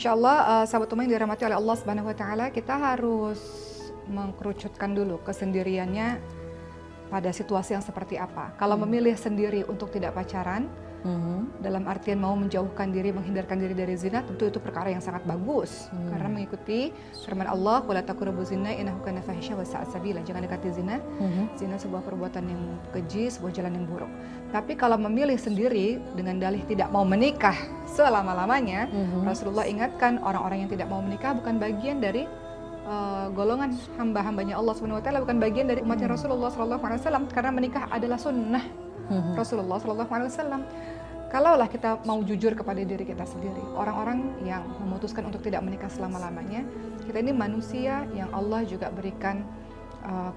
Insyaallah, sahabat Umma yang dirahmati oleh Allah Subhanahu wa taala, kita harus mengkerucutkan dulu kesendiriannya pada situasi yang seperti apa. Kalau memilih sendiri untuk tidak pacaran, dalam artian mau menjauhkan diri, menghindarkan diri dari zina, tentu itu perkara yang sangat bagus. Karena mengikuti firman Allah, "Wala taqrabu zina innahu kana fahisha wa sa'a sabila." Jangan dekati zina. Zina sebuah perbuatan yang keji, sebuah jalan yang buruk. Tapi kalau memilih sendiri dengan dalih tidak mau menikah selama-lamanya, Rasulullah ingatkan orang-orang yang tidak mau menikah bukan bagian dari golongan hamba-hambanya Allah Subhanahu wa taala, bukan bagian dari umatnya Rasulullah sallallahu alaihi wasallam, karena menikah adalah sunnah Rasulullah sallallahu alaihi wasallam. Kalaulah kita mau jujur kepada diri kita sendiri, orang-orang yang memutuskan untuk tidak menikah selama-lamanya, kita ini manusia yang Allah juga berikan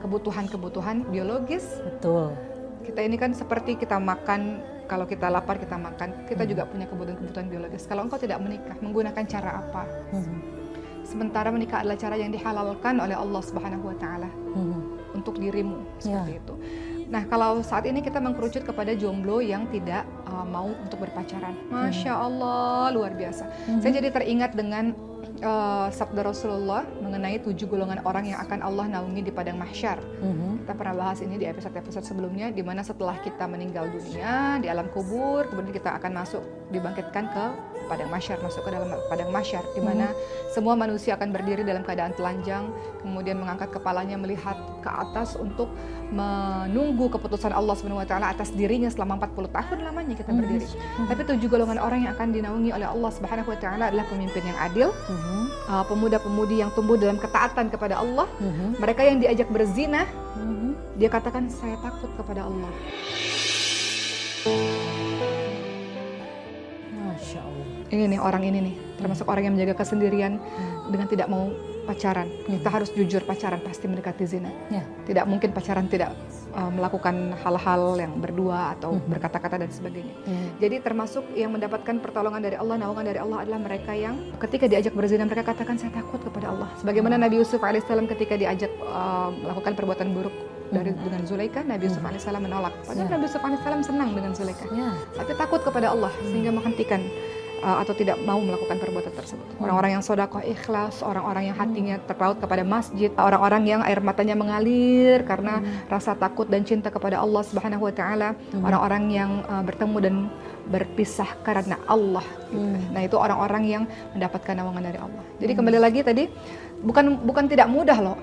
kebutuhan-kebutuhan biologis. Betul. Kita ini kan seperti kita makan, kalau kita lapar kita makan, kita juga punya kebutuhan-kebutuhan biologis. Kalau engkau tidak menikah, menggunakan cara apa? Sementara menikah adalah cara yang dihalalkan oleh Allah Subhanahu wa taala untuk dirimu, seperti itu. Nah, kalau saat ini kita mengkerucut kepada jomblo yang tidak mau untuk berpacaran. Masya Allah, luar biasa. Saya jadi teringat dengan sabda Rasulullah mengenai 7 golongan orang yang akan Allah naungi di padang mahsyar. Kita pernah bahas ini di episode-episode sebelumnya, di mana setelah kita meninggal dunia di alam kubur, kemudian kita akan masuk, dibangkitkan ke padang mahsyar, masuk ke dalam padang mahsyar, di mana semua manusia akan berdiri dalam keadaan telanjang, kemudian mengangkat kepalanya melihat ke atas untuk menunggu keputusan Allah Subhanahu wa taala atas dirinya selama 40 tahun lamanya kita berdiri. Tapi 7 golongan orang yang akan dinaungi oleh Allah Subhanahu wa taala adalah pemimpin yang adil, pemuda-pemudi yang tumbuh dalam ketaatan kepada Allah, mereka yang diajak berzina, dia katakan saya takut kepada Allah. Masya Allah. Ini nih orang ini nih, termasuk orang yang menjaga kesendirian dengan tidak mau pacaran. Kita harus jujur, pacaran pasti mendekati zina. Tidak mungkin pacaran tidak melakukan hal-hal yang berdua atau berkata-kata dan sebagainya. Jadi termasuk yang mendapatkan pertolongan dari Allah, naungan dari Allah adalah mereka yang ketika diajak berzina mereka katakan saya takut kepada Allah. Sebagaimana Nabi Yusuf alaihissalam ketika diajak melakukan perbuatan buruk dengan Zulaikha, Nabi Yusuf alaihissalam menolak. Padahal Nabi Yusuf alaihissalam senang dengan Zulaikha, tapi takut kepada Allah sehingga menghentikan atau tidak mau melakukan perbuatan tersebut. Orang-orang yang sedekah ikhlas, orang-orang yang hatinya terpaut kepada masjid, orang-orang yang air matanya mengalir karena rasa takut dan cinta kepada Allah Subhanahu wa taala, orang-orang yang bertemu dan berpisah karena Allah gitu. Nah, itu orang-orang yang mendapatkan naungan dari Allah. Jadi kembali lagi tadi, bukan tidak mudah loh.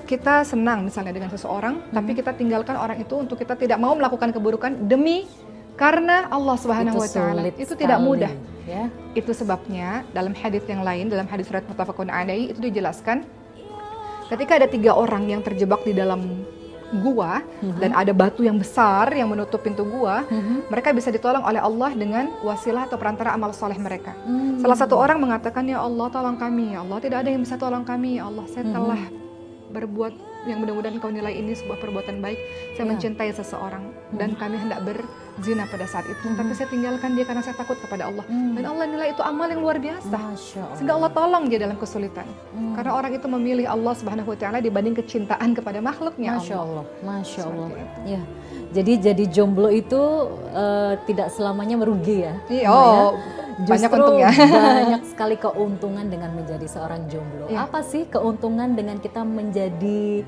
Kita senang misalnya dengan seseorang, tapi kita tinggalkan orang itu untuk kita tidak mau melakukan keburukan demi karena Allah Subhanahu wa taala. Itu tidak mudah. Ya. Itu sebabnya dalam hadis yang lain, dalam hadis riwayat muttafaqun alaihi itu dijelaskan ketika ada 3 orang yang terjebak di dalam gua dan ada batu yang besar yang menutup pintu gua, mereka bisa ditolong oleh Allah dengan wasilah atau perantara amal soleh mereka. Salah satu orang mengatakan, ya Allah tolong kami, ya Allah tidak ada yang bisa tolong kami, ya Allah saya telah berbuat yang mudah-mudahan kau nilai ini sebuah perbuatan baik. Saya mencintai seseorang dan kami hendak berzina pada saat itu, tapi saya tinggalkan dia karena saya takut kepada Allah. Dan Allah nilai itu amal yang luar biasa, sehingga Allah tolong dia dalam kesulitan. Karena orang itu memilih Allah Subhanahu wa taala dibanding kecintaan kepada makhluknya. Masya Allah, Masya Allah. Ya. Jadi jomblo itu tidak selamanya merugi ya. Banyak Justru untungnya. banyak sekali keuntungan dengan menjadi seorang jomblo. Apa sih keuntungan dengan kita menjadi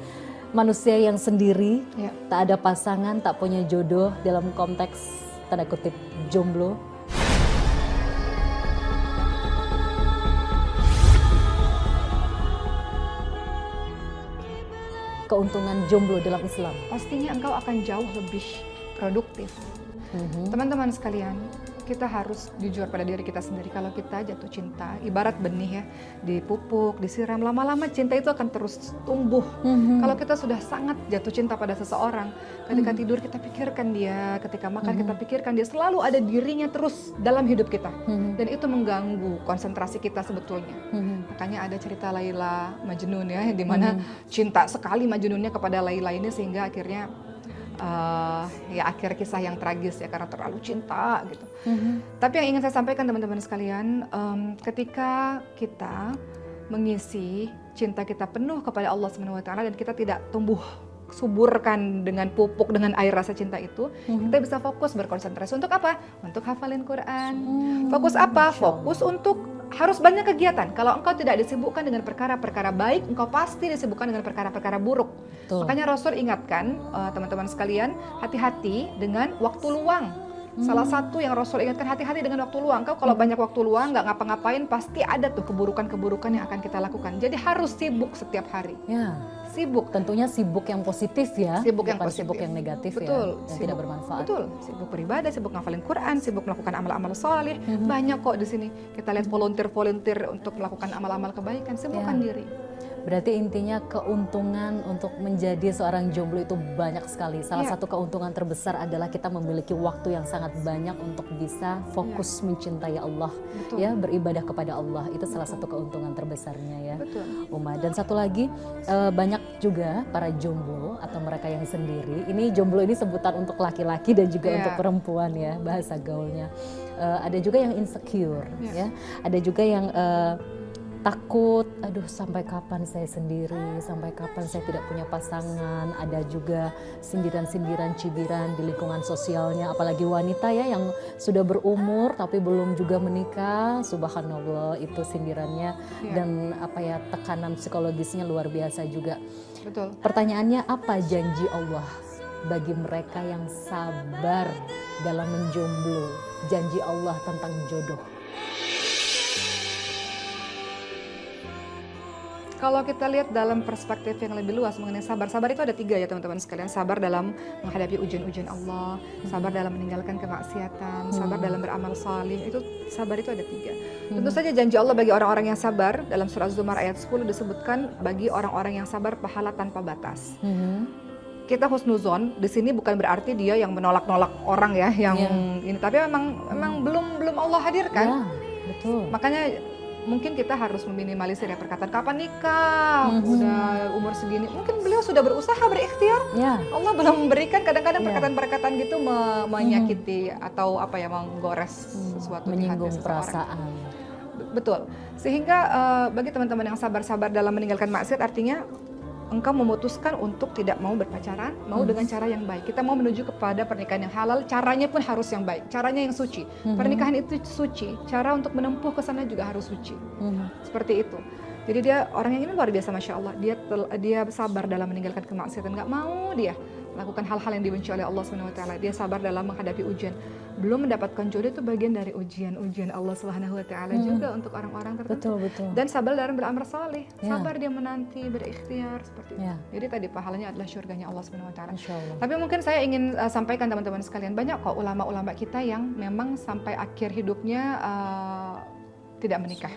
manusia yang sendiri, tak ada pasangan, tak punya jodoh dalam konteks tanda kutip jomblo? Keuntungan jomblo dalam Islam? Pastinya engkau akan jauh lebih produktif. Teman-teman sekalian, kita harus jujur pada diri kita sendiri. Kalau kita jatuh cinta, ibarat benih ya, dipupuk, disiram, lama-lama cinta itu akan terus tumbuh. Kalau kita sudah sangat jatuh cinta pada seseorang, ketika tidur kita pikirkan dia, ketika makan kita pikirkan dia, selalu ada dirinya terus dalam hidup kita. Dan itu mengganggu konsentrasi kita sebetulnya. Makanya ada cerita Laila Majnun ya, di mana cinta sekali Majnunnya kepada Laila ini sehingga akhirnya akhir kisah yang tragis ya karena terlalu cinta gitu. Tapi yang ingin saya sampaikan teman-teman sekalian, ketika kita mengisi cinta kita penuh kepada Allah Subhanahu wa taala dan kita tidak tumbuh suburkan dengan pupuk, dengan air rasa cinta itu, kita bisa fokus berkonsentrasi untuk apa? Untuk hafalin Quran. Fokus apa? Fokus untuk harus banyak kegiatan. Kalau engkau tidak disibukkan dengan perkara-perkara baik, engkau pasti disibukkan dengan perkara-perkara buruk. Betul. Makanya Rasul ingatkan teman-teman sekalian, hati-hati dengan waktu luang. Salah satu yang Rasul ingatkan, hati-hati dengan waktu luang. Kau kalau banyak waktu luang, nggak ngapa-ngapain, pasti ada tuh keburukan-keburukan yang akan kita lakukan. Jadi harus sibuk setiap hari. Ya. Sibuk. Tentunya sibuk yang positif ya. Sibuk yang bukan positif. Sibuk yang negatif. Betul. Ya. Yang tidak bermanfaat. Betul. Sibuk beribadah, sibuk ngafalin Quran, sibuk melakukan amal-amal saleh. Banyak kok di sini. Kita lihat volunteer untuk melakukan amal-amal kebaikan. Sibukkan diri. Berarti intinya keuntungan untuk menjadi seorang jomblo itu banyak sekali. Salah satu keuntungan terbesar adalah kita memiliki waktu yang sangat banyak untuk bisa fokus mencintai Allah. Betul. Ya, beribadah kepada Allah. Itu salah satu keuntungan terbesarnya ya. Betul. Uma. Dan satu lagi, banyak juga para jomblo atau mereka yang sendiri. Ini jomblo ini sebutan untuk laki-laki dan juga untuk perempuan ya, bahasa gaulnya. Ada juga yang insecure ya. Ada juga yang takut, aduh sampai kapan saya sendiri, sampai kapan saya tidak punya pasangan. Ada juga sindiran-sindiran, cibiran di lingkungan sosialnya, apalagi wanita ya yang sudah berumur tapi belum juga menikah. Subhanallah, itu sindirannya dan tekanan psikologisnya luar biasa juga. Betul. Pertanyaannya, apa janji Allah bagi mereka yang sabar dalam menjomblo? Janji Allah tentang jodoh. Kalau kita lihat dalam perspektif yang lebih luas mengenai sabar, sabar itu ada 3 ya teman-teman sekalian. Sabar dalam menghadapi ujian-ujian Allah, sabar dalam meninggalkan kemaksiatan, sabar dalam beramal salih. Itu sabar itu ada 3. Tentu saja janji Allah bagi orang-orang yang sabar dalam surah Az-Zumar ayat 10 disebutkan bagi orang-orang yang sabar pahala tanpa batas. Kita husnuzon di sini bukan berarti dia yang menolak-nolak orang ya, yang ini, tapi memang belum Allah hadirkan. Betul. Makanya mungkin kita harus meminimalisir ya perkataan kapan nikah, udah umur segini. Mungkin beliau sudah berusaha berikhtiar. Allah belum memberikan. Kadang-kadang perkataan-perkataan gitu menyakiti atau menggores sesuatu, menyinggung perasaan. Betul. Sehingga bagi teman-teman yang sabar-sabar dalam meninggalkan maksiat, artinya engkau memutuskan untuk tidak mau berpacaran, mau dengan cara yang baik. Kita mau menuju kepada pernikahan yang halal, caranya pun harus yang baik, caranya yang suci. Pernikahan itu suci, cara untuk menempuh ke sana juga harus suci. Seperti itu. Jadi dia orang yang ini luar biasa, Masya Allah. Dia sabar dalam meninggalkan kemaksiatan, nggak mau dia melakukan hal-hal yang dibenci oleh Allah SWT. Dia sabar dalam menghadapi ujian. Belum mendapatkan jodoh itu bagian dari ujian Allah SWT juga untuk orang-orang tertentu. Betul. Dan sabar dalam beramal saleh. Sabar dia menanti, berikhtiar seperti itu. Jadi tadi pahalanya adalah surganya Allah SWT. Tapi mungkin saya ingin sampaikan teman-teman sekalian, banyak kok ulama-ulama kita yang memang sampai akhir hidupnya tidak menikah.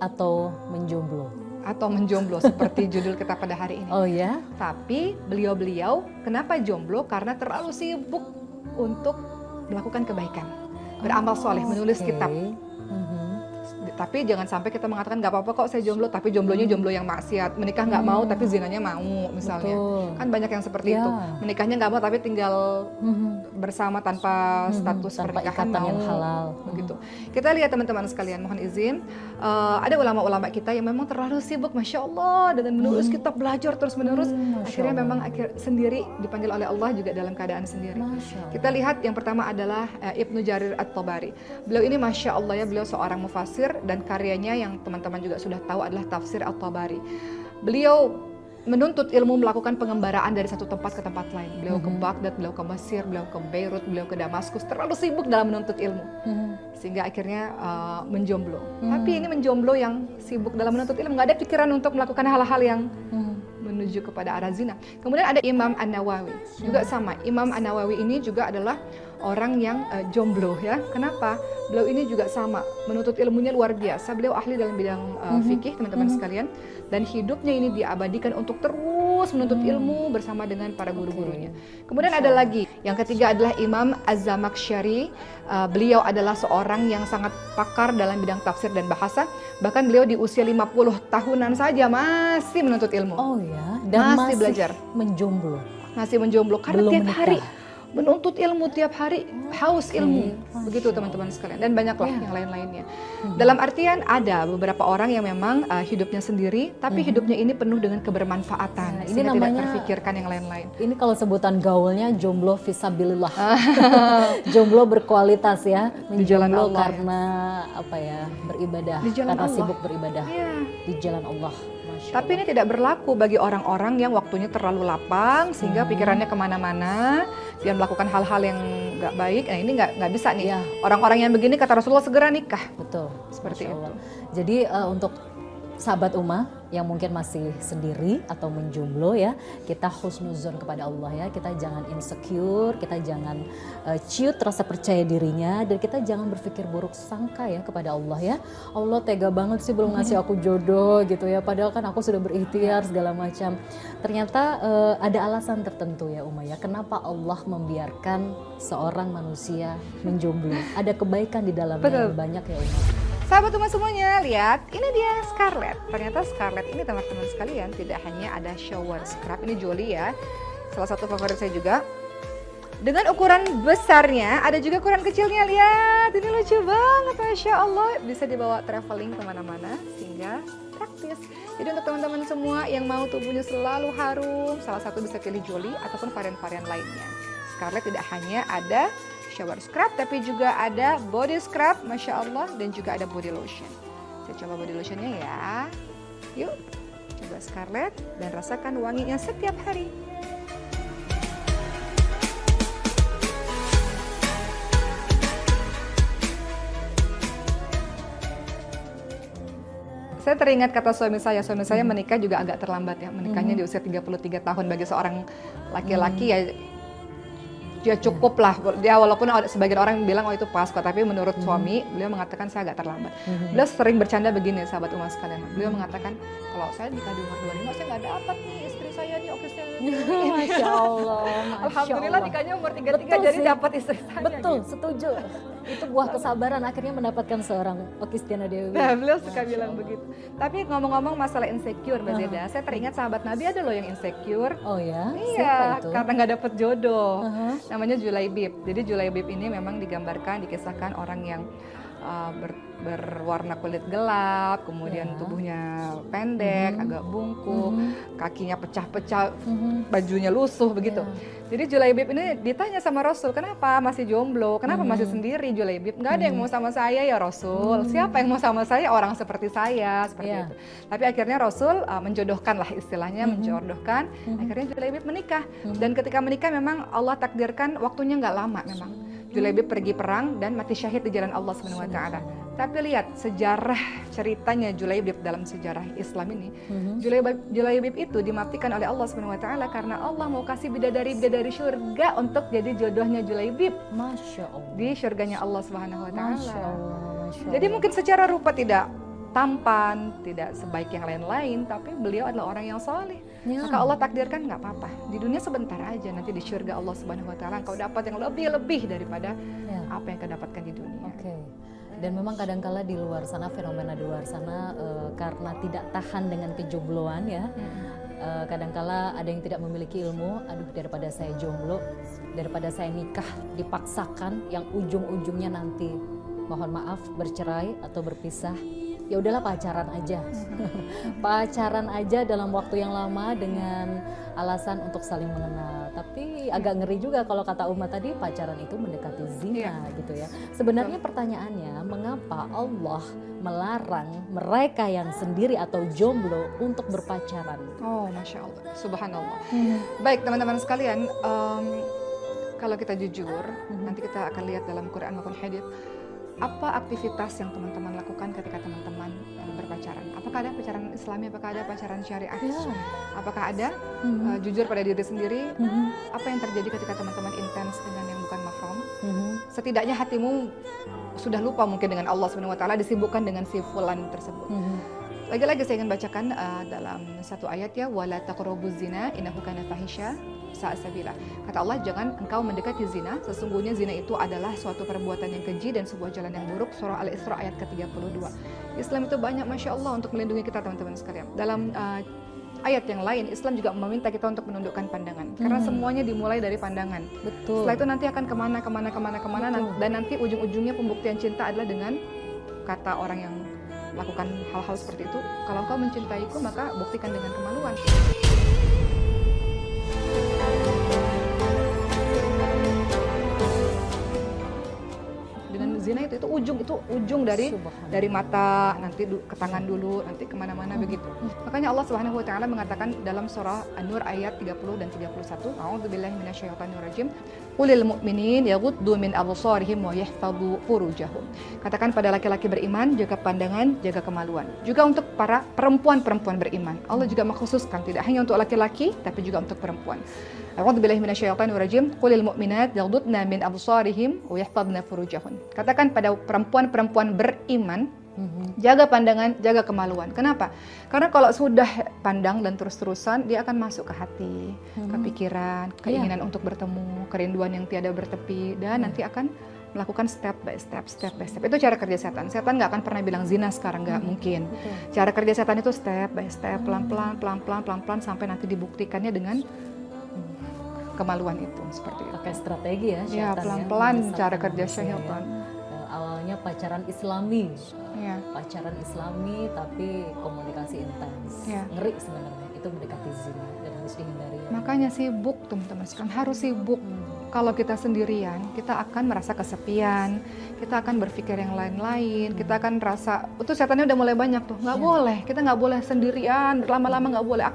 Atau menjomblo Seperti judul kita pada hari ini. Oh ya? Tapi beliau-beliau kenapa jomblo? Karena terlalu sibuk untuk melakukan kebaikan, beramal soleh, menulis kitab. Tapi jangan sampai kita mengatakan nggak apa-apa kok saya jomblo, tapi jomblonya jomblo yang maksiat. Menikah nggak mau tapi zinanya mau misalnya. Kan banyak yang seperti itu. Menikahnya nggak mau tapi tinggal bersama tanpa status tanpa pernikahan ikatan mau. yang halal. Begitu. Kita lihat teman-teman sekalian, mohon izin. Ada ulama-ulama kita yang memang terlalu sibuk, Masya Allah, dengan menulis kitab, belajar terus-menerus. Akhirnya memang sendiri dipanggil oleh Allah juga dalam keadaan sendiri. Kita lihat yang pertama adalah Ibnu Jarir At-Tabari. Beliau ini Masya Allah ya, beliau seorang mufasir dan karyanya yang teman-teman juga sudah tahu adalah Tafsir At-Tabari. Beliau menuntut ilmu, melakukan pengembaraan dari satu tempat ke tempat lain. Beliau ke Baghdad, beliau ke Mesir, beliau ke Beirut, beliau ke Damaskus, terlalu sibuk dalam menuntut ilmu. Sehingga akhirnya menjomblo. Tapi ini menjomblo yang sibuk dalam menuntut ilmu, nggak ada pikiran untuk melakukan hal-hal yang menuju kepada arah zina. Kemudian ada Imam An-Nawawi, juga sama. Imam An-Nawawi ini juga adalah orang yang jomblo ya. Kenapa? Beliau ini juga sama, menuntut ilmunya luar biasa. Beliau ahli dalam bidang fikih, teman-teman sekalian. Dan hidupnya ini diabadikan untuk terus menuntut ilmu bersama dengan para guru-gurunya. Kemudian ada lagi, yang ketiga adalah Imam Az-Zamakhsyari. Beliau adalah seorang yang sangat pakar dalam bidang tafsir dan bahasa. Bahkan beliau di usia 50 tahunan saja masih menuntut ilmu. Oh ya, dan masih belajar. Menjomblo. Masih menjomblo karena Belum tiap menikah. hari menuntut ilmu tiap hari, haus ilmu. Begitu teman-teman sekalian. Dan banyaklah yang lain-lainnya. Dalam artian ada beberapa orang yang memang hidupnya sendiri, tapi hidupnya ini penuh dengan kebermanfaatan. Ini namanya, tidak terfikirkan yang lain-lain. Ini kalau sebutan gaulnya jomblo fisabilillah. Jomblo berkualitas ya. Di jalan Allah. Karena apa ya, beribadah. Di jalan karena Allah. sibuk beribadah. Di jalan Allah. Tapi ini tidak berlaku bagi orang-orang yang waktunya terlalu lapang sehingga pikirannya kemana-mana, dia melakukan hal-hal yang nggak baik. Nah ini nggak bisa nih. Orang-orang yang begini kata Rasulullah segera nikah. Betul. Seperti itu. Jadi untuk sahabat Uma yang mungkin masih sendiri atau menjomblo ya, kita husnuzon kepada Allah ya. Kita jangan insecure, kita jangan ciut rasa percaya dirinya, dan kita jangan berpikir buruk sangka ya kepada Allah ya. Allah tega banget sih belum ngasih aku jodoh gitu ya, padahal kan aku sudah berikhtiar segala macam. Ternyata ada alasan tertentu ya Uma ya, kenapa Allah membiarkan seorang manusia menjomblo. Ada kebaikan di dalamnya yang banyak ya Uma. Sahabat Uma semuanya, lihat, ini dia Scarlett. Ternyata Scarlett ini teman-teman sekalian tidak hanya ada shower scrub, ini Jolie ya, salah satu favorit saya juga. Dengan ukuran besarnya, ada juga ukuran kecilnya, lihat, ini lucu banget, Masya Allah. Bisa dibawa traveling kemana-mana, sehingga praktis. Jadi untuk teman-teman semua yang mau tubuhnya selalu harum, salah satu bisa pilih Jolie ataupun varian-varian lainnya. Scarlett tidak hanya ada shower scrub, tapi juga ada body scrub, Masya Allah, dan juga ada body lotion. Saya coba body lotionnya ya. Yuk, coba Scarlett dan rasakan wanginya setiap hari. Saya teringat kata suami saya menikah juga agak terlambat ya, menikahnya di usia 33 tahun bagi seorang laki-laki ya cukup lah. Dia walaupun sebagian orang bilang oh itu pas kok, tapi menurut suami beliau mengatakan saya agak terlambat. Beliau sering bercanda begini sahabat Uma sekalian. Beliau mengatakan kalau saya nikah di umur 25 saya nggak dapat nih istri saya nih ofisnya. Masya Allah. Alhamdulillah nikahnya umur 33 jadi dapat istri saya. Betul, gitu. Setuju. Itu buah kesabaran akhirnya mendapatkan seorang Okistiana Dewi. Nah, beliau suka bilang begitu. Tapi ngomong-ngomong masalah insecure Mbak Zeda, saya teringat sahabat Nabi ada loh yang insecure. Oh ya? Iya, karena nggak dapet jodoh. Namanya Julaibib. Jadi Julaibib ini memang digambarkan, dikisahkan orang yang berwarna kulit gelap, kemudian tubuhnya pendek, agak bungkuk, kakinya pecah-pecah, bajunya lusuh begitu. Jadi Julaibib ini ditanya sama Rasul, kenapa masih jomblo, kenapa masih sendiri Julaibib? Nggak ada yang mau sama saya ya Rasul, siapa yang mau sama saya, orang seperti saya, seperti itu. Tapi akhirnya Rasul menjodohkan lah istilahnya, menjodohkan, akhirnya Julaibib menikah. Dan ketika menikah memang Allah takdirkan waktunya nggak lama memang. Julaibib pergi perang dan mati syahid di jalan Allah Subhanahu wa taala. Tapi lihat sejarah ceritanya Julaibib dalam sejarah Islam ini. Julaibib itu dimatikan oleh Allah Subhanahu wa taala karena Allah mau kasih bidadari-bidadari surga untuk jadi jodohnya Julaibib. Masya Allah. Di surganya Allah Subhanahu wa taala. Masya Allah. Jadi mungkin secara rupa tidak tampan, tidak sebaik yang lain-lain, tapi beliau adalah orang yang saleh. Maka Allah takdirkan nggak apa-apa. Di dunia sebentar aja, nanti di surga Allah Subhanahu wa taala kau dapat yang lebih-lebih daripada apa yang kau dapatkan di dunia. Dan memang kadangkala di luar sana, fenomena di luar sana karena tidak tahan dengan kejombloan ya. Kadangkala ada yang tidak memiliki ilmu, aduh daripada saya jomblo, daripada saya nikah dipaksakan yang ujung-ujungnya nanti mohon maaf bercerai atau berpisah. Ya udahlah pacaran aja. Pacaran aja dalam waktu yang lama dengan alasan untuk saling mengenal. Tapi agak ngeri juga kalau kata Uma tadi pacaran itu mendekati zina gitu ya. Sebenarnya pertanyaannya mengapa Allah melarang mereka yang sendiri atau jomblo untuk berpacaran? Oh Masya Allah, Subhanallah. Baik teman-teman sekalian, kalau kita jujur, nanti kita akan lihat dalam Quran maupun hadits. Apa aktivitas yang teman-teman lakukan ketika teman-teman berpacaran? Apakah ada pacaran Islami? Apakah ada pacaran syariah? Apakah ada jujur pada diri sendiri? Apa yang terjadi ketika teman-teman intens dengan yang bukan mahram? Setidaknya hatimu sudah lupa mungkin dengan Allah Subhanahu wa taala, disibukkan dengan si fulan tersebut. Lagi-lagi saya ingin bacakan dalam satu ayat ya, wala taqrabuz zina innahu kana fahisha sa'a sabila. Kata Allah, jangan engkau mendekati zina, sesungguhnya zina itu adalah suatu perbuatan yang keji dan sebuah jalan yang buruk. Surah Al-Isra ayat ke-32. Islam itu banyak Masya Allah untuk melindungi kita teman-teman sekalian. Dalam ayat yang lain Islam juga meminta kita untuk menundukkan pandangan, karena semuanya dimulai dari pandangan. Betul. Setelah itu nanti akan kemana, dan nanti ujung-ujungnya pembuktian cinta adalah dengan kata orang yang melakukan hal-hal seperti itu, kalau engkau mencintaiku maka buktikan dengan kemaluan. Dengan zina itu ujung dari mata, nanti ke tangan dulu, nanti kemana-mana begitu. Makanya Allah Subhanahu Wa Taala mengatakan dalam surah An-Nur ayat 30 dan 31, A'udzubillahi minasyaitonirrajim, Qulil mu'minin yaghuddu min absarihim wa yahfazu furujahum. Katakan pada laki-laki beriman, jaga pandangan, jaga kemaluan. Juga untuk para perempuan-perempuan beriman. Allah juga mengkhususkan tidak hanya untuk laki-laki tapi juga untuk perempuan. A'udzubillahi minasyaitonirrajim, Qulil mu'minat yaghuddna min absarihim wa yahfazna furujahun. Katakan pada perempuan-perempuan beriman, jaga pandangan, jaga kemaluan. Kenapa? Karena kalau sudah pandang dan terus-terusan, dia akan masuk ke hati, ke pikiran, keinginan untuk bertemu, kerinduan yang tiada bertepi, dan nanti akan melakukan step by step. Itu cara kerja setan. Setan nggak akan pernah bilang zina sekarang, nggak mungkin. Cara kerja setan itu step by step, pelan-pelan sampai nanti dibuktikannya dengan kemaluan itu, seperti itu. Pakai strategi ya, ya pelan-pelan cara kerja syaitan. Awalnya pacaran Islami, pacaran Islami tapi komunikasi intens, ngeri sebenarnya, itu mendekati zina dan harus dihindari. Makanya sibuk teman-teman sekalian, harus sibuk. Kalau kita sendirian, kita akan merasa kesepian, kita akan berpikir yang lain-lain, kita akan merasa, itu setannya udah mulai banyak tuh, nggak boleh, kita nggak boleh sendirian, lama-lama nggak boleh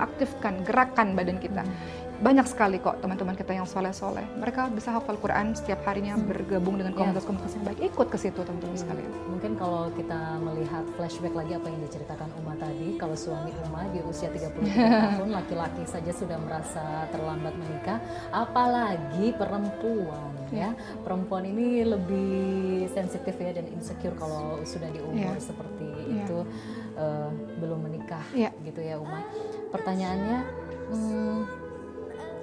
aktifkan gerakan badan kita. Banyak sekali kok teman-teman kita yang soleh-soleh, mereka bisa hafal Quran setiap harinya, bergabung dengan komunitas-komunitas yang baik, ikut ke situ teman-teman sekalian. Mungkin kalau kita melihat flashback lagi apa yang diceritakan Uma tadi, kalau suami Uma di usia 33 tahun, laki-laki saja sudah merasa terlambat menikah, apalagi perempuan ya. Perempuan ini lebih sensitif ya dan insecure kalau sudah di umur seperti itu, belum menikah gitu ya Uma. Pertanyaannya,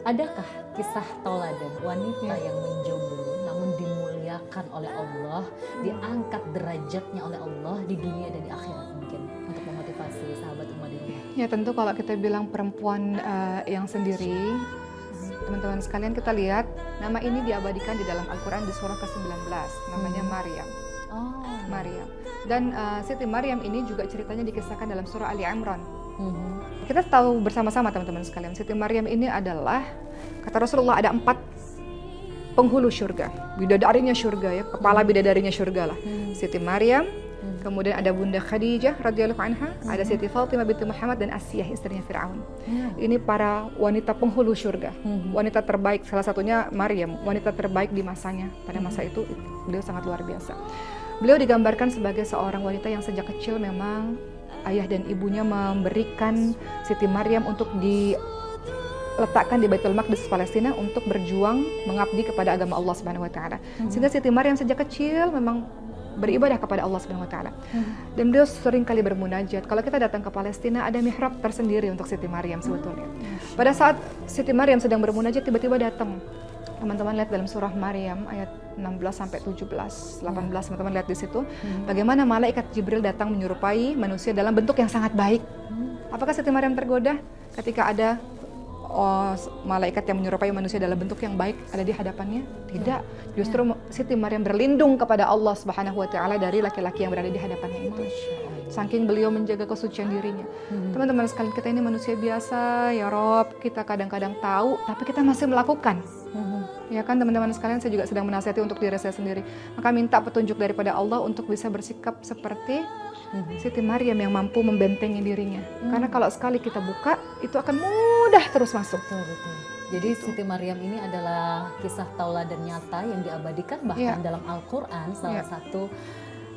adakah kisah tauladan wanita yang menjomblo namun dimuliakan oleh Allah, diangkat derajatnya oleh Allah di dunia dan di akhirat, mungkin untuk memotivasi sahabat Uma di rumah? Ya tentu kalau kita bilang perempuan yang sendiri, teman-teman sekalian, kita lihat nama ini diabadikan di dalam Al-Quran di surah ke-19, namanya Maryam. Maryam. Dan Siti Maryam ini juga ceritanya dikisahkan dalam surah Ali Imran. Kita tahu bersama-sama teman-teman sekalian, Siti Maryam ini adalah, kata Rasulullah, ada 4 penghulu surga, bidadarinya surga ya, kepala bidadarinya surga lah. Siti Maryam, kemudian ada Bunda Khadijah radhiyallahu anha, ada Siti Fatimah binti Muhammad, dan Asiyah istrinya Fir'aun. Ini para wanita penghulu surga, wanita terbaik, salah satunya Maryam, wanita terbaik di masanya. Pada masa itu beliau sangat luar biasa. Beliau digambarkan sebagai seorang wanita yang sejak kecil memang ayah dan ibunya memberikan Siti Maryam untuk diletakkan di Baitul Maqdis Palestina untuk berjuang mengabdi kepada agama Allah Subhanahu wa taala. Sehingga Siti Maryam sejak kecil memang beribadah kepada Allah Subhanahu wa taala. Dan beliau sering kali bermunajat. Kalau kita datang ke Palestina, ada mihrab tersendiri untuk Siti Maryam sebetulnya. Pada saat Siti Maryam sedang bermunajat, tiba-tiba datang. Teman-teman lihat dalam surah Maryam ayat 16 sampai 17, 18, teman-teman lihat di situ bagaimana malaikat Jibril datang menyerupai manusia dalam bentuk yang sangat baik. Apakah Siti Maryam tergoda ketika ada malaikat yang menyerupai manusia dalam bentuk yang baik ada di hadapannya? Tidak. Justru Siti Maryam berlindung kepada Allah Subhanahu wa taala dari laki-laki yang berada di hadapannya itu. Saking beliau menjaga kesucian dirinya. Teman-teman sekalian, kita ini manusia biasa, ya Rob, kita kadang-kadang tahu tapi kita masih melakukan. Ya kan teman-teman sekalian, saya juga sedang menasihati untuk diri saya sendiri. Maka minta petunjuk daripada Allah untuk bisa bersikap seperti Siti Maryam yang mampu membentengi dirinya. Karena kalau sekali kita buka, itu akan mudah terus masuk. Betul. Jadi Siti Maryam ini adalah kisah tauladan nyata yang diabadikan bahkan dalam Al-Quran, salah satu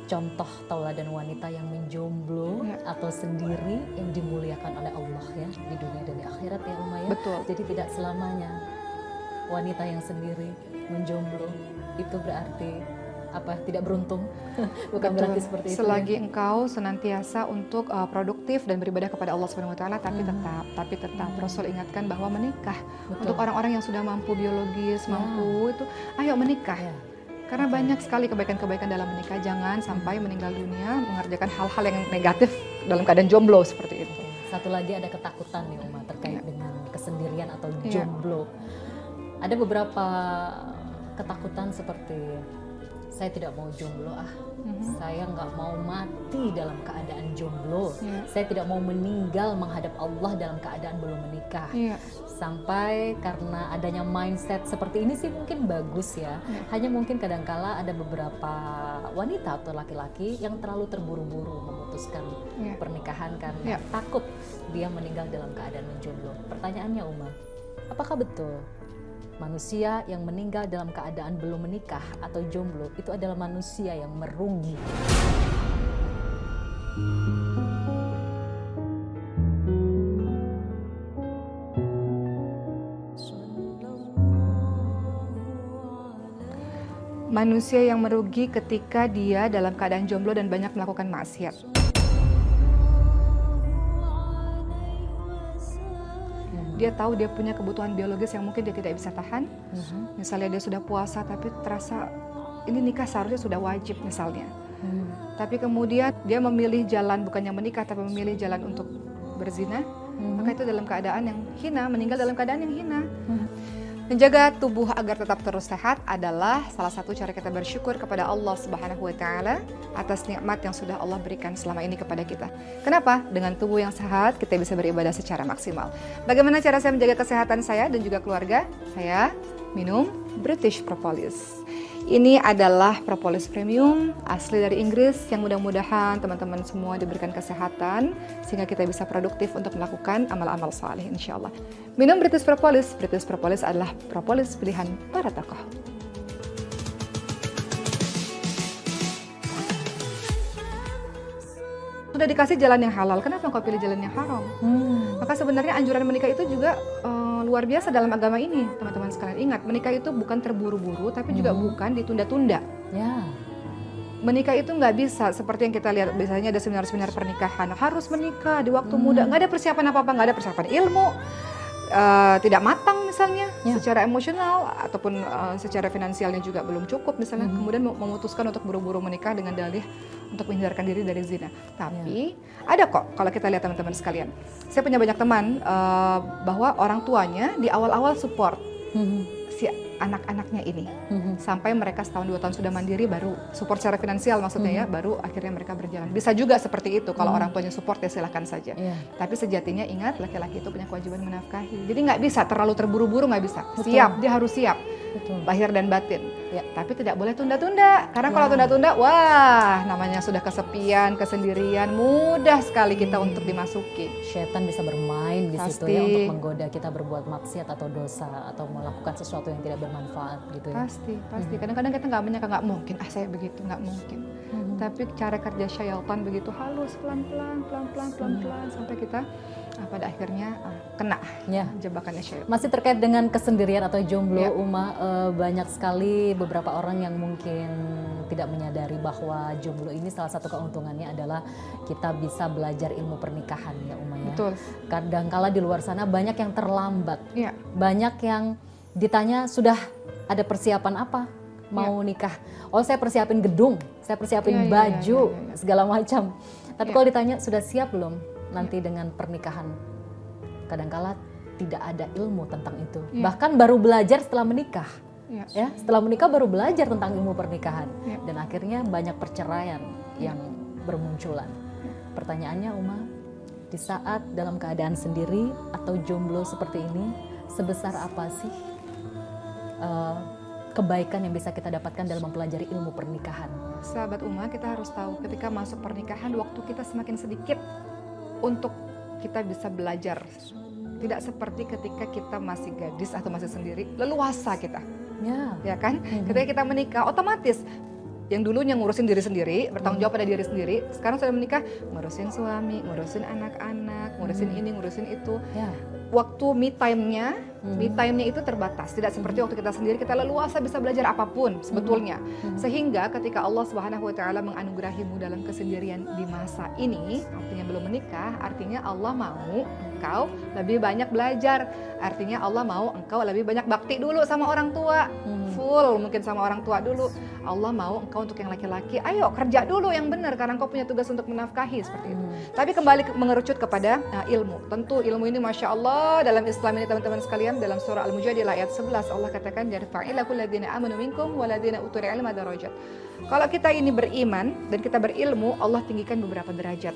contoh tauladan wanita yang menjomblo atau sendiri yang dimuliakan oleh Allah ya di dunia dan di akhirat ya Uma ya. Betul. Jadi tidak selamanya wanita yang sendiri menjomblo itu berarti tidak beruntung. Bukan berarti seperti itu. Selagi engkau senantiasa untuk produktif dan beribadah kepada Allah Subhanahu wa taala, tapi tetap Rasul ingatkan bahwa menikah untuk orang-orang yang sudah mampu biologis, mampu itu, ayo menikah. Karena banyak sekali kebaikan-kebaikan dalam menikah. Jangan sampai meninggal dunia mengerjakan hal-hal yang negatif dalam keadaan jomblo seperti itu. Satu lagi ada ketakutan nih Uma terkait dengan kesendirian atau jomblo. Ada beberapa ketakutan seperti saya tidak mau jomblo saya nggak mau mati dalam keadaan jomblo, saya tidak mau meninggal menghadap Allah dalam keadaan belum menikah. Sampai karena adanya mindset seperti ini sih mungkin bagus ya. Hanya mungkin kadangkala ada beberapa wanita atau laki-laki yang terlalu terburu-buru memutuskan pernikahan karena takut dia meninggal dalam keadaan menjomblo. Pertanyaannya Uma, apakah betul manusia yang meninggal dalam keadaan belum menikah atau jomblo itu adalah manusia yang merugi? Manusia yang merugi ketika dia dalam keadaan jomblo dan banyak melakukan maksiat. Dia tahu dia punya kebutuhan biologis yang mungkin dia tidak bisa tahan. Misalnya dia sudah puasa tapi terasa ini nikah seharusnya sudah wajib misalnya. Tapi kemudian dia memilih jalan bukannya menikah tapi memilih jalan untuk berzina. Maka itu dalam keadaan yang hina, meninggal dalam keadaan yang hina. Menjaga tubuh agar tetap terus sehat adalah salah satu cara kita bersyukur kepada Allah Subhanahu wa Ta'ala atas nikmat yang sudah Allah berikan selama ini kepada kita. Kenapa? Dengan tubuh yang sehat kita bisa beribadah secara maksimal. Bagaimana cara saya menjaga kesehatan saya dan juga keluarga? Saya minum British Propolis. Ini adalah propolis premium asli dari Inggris yang mudah-mudahan teman-teman semua diberikan kesehatan sehingga kita bisa produktif untuk melakukan amal-amal saleh insyaallah. Minum British Propolis. British Propolis adalah propolis pilihan para tokoh. Sudah dikasih jalan yang halal, kenapa kau pilih jalan yang haram? Maka sebenarnya anjuran menikah itu juga luar biasa dalam agama ini, teman-teman sekalian. Ingat, menikah itu bukan terburu-buru, tapi juga bukan ditunda-tunda. Menikah itu nggak bisa seperti yang kita lihat biasanya ada seminar-seminar pernikahan harus menikah di waktu muda, nggak ada persiapan apa-apa, nggak ada persiapan ilmu, tidak matang misalnya secara emosional ataupun secara finansialnya juga belum cukup misalnya, kemudian memutuskan untuk buru-buru menikah dengan dalih untuk menghindarkan diri dari zina. Tapi ada kok kalau kita lihat teman-teman sekalian, saya punya banyak teman bahwa orang tuanya di awal-awal support si anak-anaknya ini sampai mereka setahun 2 tahun sudah mandiri, baru support secara finansial maksudnya baru akhirnya mereka berjalan. Bisa juga seperti itu kalau orang tuanya support ya silahkan saja. Tapi sejatinya ingat laki-laki itu punya kewajiban menafkahi. Jadi nggak bisa terlalu terburu-buru, nggak bisa. Siap, dia harus siap. Lahir dan batin. Tapi tidak boleh tunda-tunda. Karena kalau tunda-tunda, wah namanya sudah kesepian, kesendirian, mudah sekali kita untuk dimasuki. Setan bisa bermain di situ ya untuk menggoda kita berbuat maksiat atau dosa atau melakukan sesuatu yang tidak bermanfaat gitu ya. Pasti. Kadang-kadang kita nggak menyangka, nggak mungkin, saya begitu, nggak mungkin. Tapi cara kerja syaitan begitu halus, pelan-pelan sampai kita pada akhirnya kena jebakannya syaitan. Masih terkait dengan kesendirian atau jomblo, Uma, banyak sekali beberapa orang yang mungkin tidak menyadari bahwa jomblo ini salah satu keuntungannya adalah kita bisa belajar ilmu pernikahan ya Uma ya. Betul. Kadangkala di luar sana banyak yang terlambat, banyak yang ditanya sudah ada persiapan apa mau nikah. Oh saya persiapin gedung, saya persiapin baju, segala macam. Tapi kalau ditanya sudah siap belum nanti dengan pernikahan, kadangkala tidak ada ilmu tentang itu. Bahkan baru belajar setelah menikah. Setelah menikah baru belajar tentang ilmu pernikahan. Dan akhirnya banyak perceraian yang bermunculan. Pertanyaannya Uma, di saat dalam keadaan sendiri atau jomblo seperti ini, sebesar apa sih kebaikan yang bisa kita dapatkan dalam mempelajari ilmu pernikahan? Sahabat Uma, kita harus tahu ketika masuk pernikahan waktu kita semakin sedikit untuk kita bisa belajar. Tidak seperti ketika kita masih gadis atau masih sendiri, leluasa kita. Ya kan? Ketika kita menikah otomatis yang dulunya ngurusin diri sendiri, bertanggung jawab pada diri sendiri, sekarang sudah menikah, ngurusin suami, ngurusin anak-anak, ngurusin ini, ngurusin itu. waktu me time-nya itu terbatas. Tidak seperti waktu kita sendiri, kita leluasa bisa belajar apapun sebetulnya. Sehingga ketika Allah Subhanahu wa taala menganugerahimu dalam kesendirian di masa ini, artinya belum menikah, artinya Allah mau engkau lebih banyak belajar. Artinya Allah mau engkau lebih banyak bakti dulu sama orang tua. Full mungkin sama orang tua dulu. Allah mau engkau untuk yang laki-laki, ayo kerja dulu yang benar karena engkau punya tugas untuk menafkahi, seperti itu. Tapi kembali mengerucut kepada ilmu. Tentu ilmu ini Masya Allah dalam Islam ini teman-teman sekalian, dalam surah Al-Mujadilah ayat 11 Allah katakan yarfa'ilakul ladzina amanu minkum waladzina utul ilma darajat. Kalau kita ini beriman dan kita berilmu, Allah tinggikan beberapa derajat.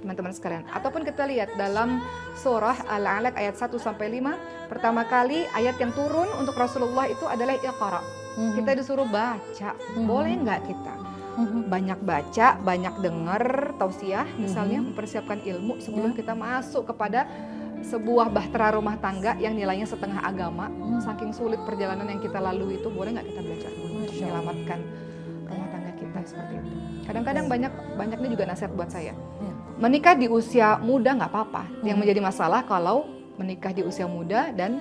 Teman-teman sekalian, ataupun kita lihat dalam surah Al-Alaq ayat 1 sampai 5, pertama kali ayat yang turun untuk Rasulullah itu adalah Iqra. Kita disuruh baca. Boleh nggak kita banyak baca, banyak dengar tausiah, misalnya mempersiapkan ilmu sebelum kita masuk kepada sebuah bahtera rumah tangga yang nilainya setengah agama. Saking sulit perjalanan yang kita lalui itu, boleh nggak kita belajar dulu untuk menyelamatkan rumah tangga kita, seperti itu. Kadang-kadang banyaknya juga nasihat buat saya. Menikah di usia muda nggak apa-apa. Yang menjadi masalah kalau menikah di usia muda dan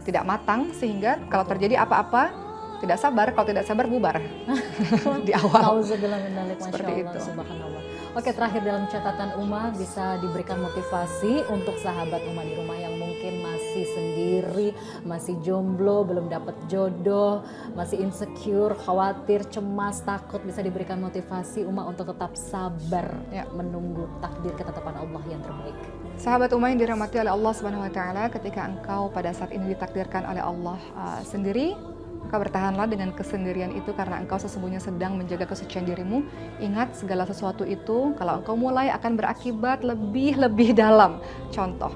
tidak matang, sehingga kalau terjadi apa-apa tidak sabar, kalau tidak sabar bubar di awal. Seperti itu. Subhanallah. Oke, terakhir dalam catatan Uma, bisa diberikan motivasi untuk sahabat Uma di rumah yang mungkin masih sendiri, masih jomblo, belum dapat jodoh, masih insecure, khawatir, cemas, takut, bisa diberikan motivasi Uma untuk tetap sabar menunggu takdir ketetapan Allah yang terbaik. Sahabat Uma yang dirahmati oleh Allah Subhanahu wa taala, ketika engkau pada saat ini ditakdirkan oleh Allah sendiri, maka bertahanlah dengan kesendirian itu karena engkau sesungguhnya sedang menjaga kesucian dirimu. Ingat, segala sesuatu itu kalau engkau mulai akan berakibat lebih dalam. Contoh,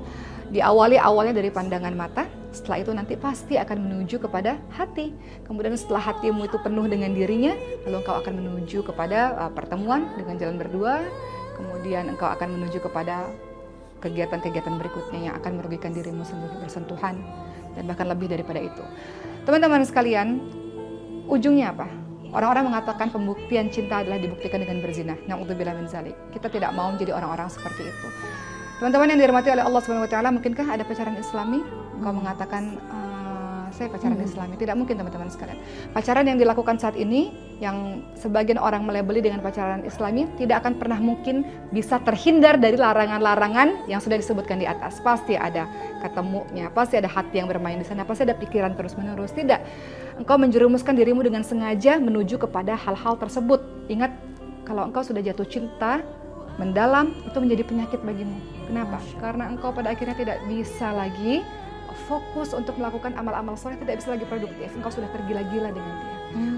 awalnya dari pandangan mata, setelah itu nanti pasti akan menuju kepada hati. Kemudian setelah hatimu itu penuh dengan dirinya, lalu engkau akan menuju kepada pertemuan dengan jalan berdua. Kemudian engkau akan menuju kepada kegiatan-kegiatan berikutnya yang akan merugikan dirimu sendiri, bersentuhan, dan bahkan lebih daripada itu. Teman-teman sekalian, ujungnya apa? Orang-orang mengatakan pembuktian cinta adalah dibuktikan dengan berzina. Na'udzubillah min dzalik. Kita tidak mau menjadi orang-orang seperti itu. Teman-teman yang dirahmati oleh Allah Subhanahu wa taala, mungkinkah ada pacaran Islami? Engkau mengatakan saya pacaran Islami. Tidak mungkin teman-teman sekalian. Pacaran yang dilakukan saat ini, yang sebagian orang melabeli dengan pacaran Islami, tidak akan pernah mungkin bisa terhindar dari larangan-larangan yang sudah disebutkan di atas. Pasti ada ketemunya, pasti ada hati yang bermain di sana, pasti ada pikiran terus-menerus. Tidak, engkau menjerumuskan dirimu dengan sengaja menuju kepada hal-hal tersebut. Ingat, kalau engkau sudah jatuh cinta mendalam, itu menjadi penyakit bagimu. Kenapa? Karena engkau pada akhirnya tidak bisa lagi fokus untuk melakukan amal-amal soleh, tidak bisa lagi produktif. Engkau sudah tergila-gila dengan dia.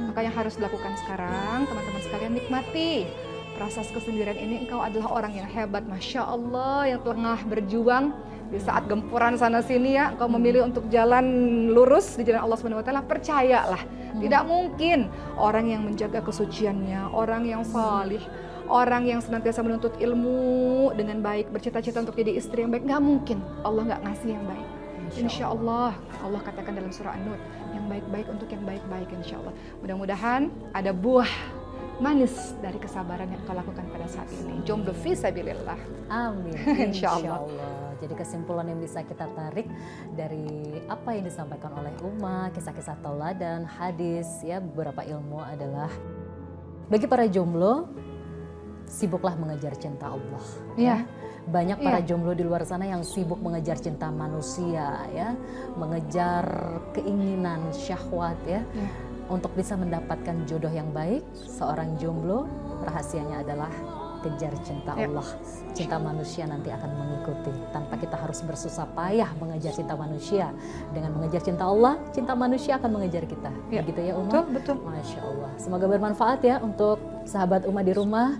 Maka yang harus dilakukan sekarang, teman-teman sekalian, nikmati proses kesendirian ini. Engkau adalah orang yang hebat, Masya Allah, yang tengah berjuang di saat gempuran sana sini ya. Engkau memilih untuk jalan lurus di jalan Allah Subhanahu wa taala. Percayalah, tidak mungkin orang yang menjaga kesuciannya, orang yang salih, orang yang senantiasa menuntut ilmu dengan baik, bercita-cita untuk jadi istri yang baik, nggak mungkin Allah nggak ngasih yang baik. Insya Allah, Allah katakan dalam surah An-Nur, yang baik-baik untuk yang baik-baik, insya Allah. Mudah-mudahan ada buah manis dari kesabaran yang kau lakukan pada saat ini. Jomblo fi sabilillah. Amin. Insya Allah. Jadi kesimpulan yang bisa kita tarik dari apa yang disampaikan oleh Uma, kisah-kisah tauladan, hadis, ya, beberapa ilmu adalah bagi para jomblo, sibuklah mengejar cinta Allah. Ya. Banyak para jomblo di luar sana yang sibuk mengejar cinta manusia, ya, mengejar keinginan syahwat, ya. Untuk bisa mendapatkan jodoh yang baik, seorang jomblo rahasianya adalah kejar cinta Allah. Cinta manusia nanti akan mengikuti tanpa kita harus bersusah payah mengejar cinta manusia. Dengan mengejar cinta Allah, cinta manusia akan mengejar kita. Begitu ya Uma? Betul. Masya Allah. Semoga bermanfaat ya untuk sahabat Uma di rumah.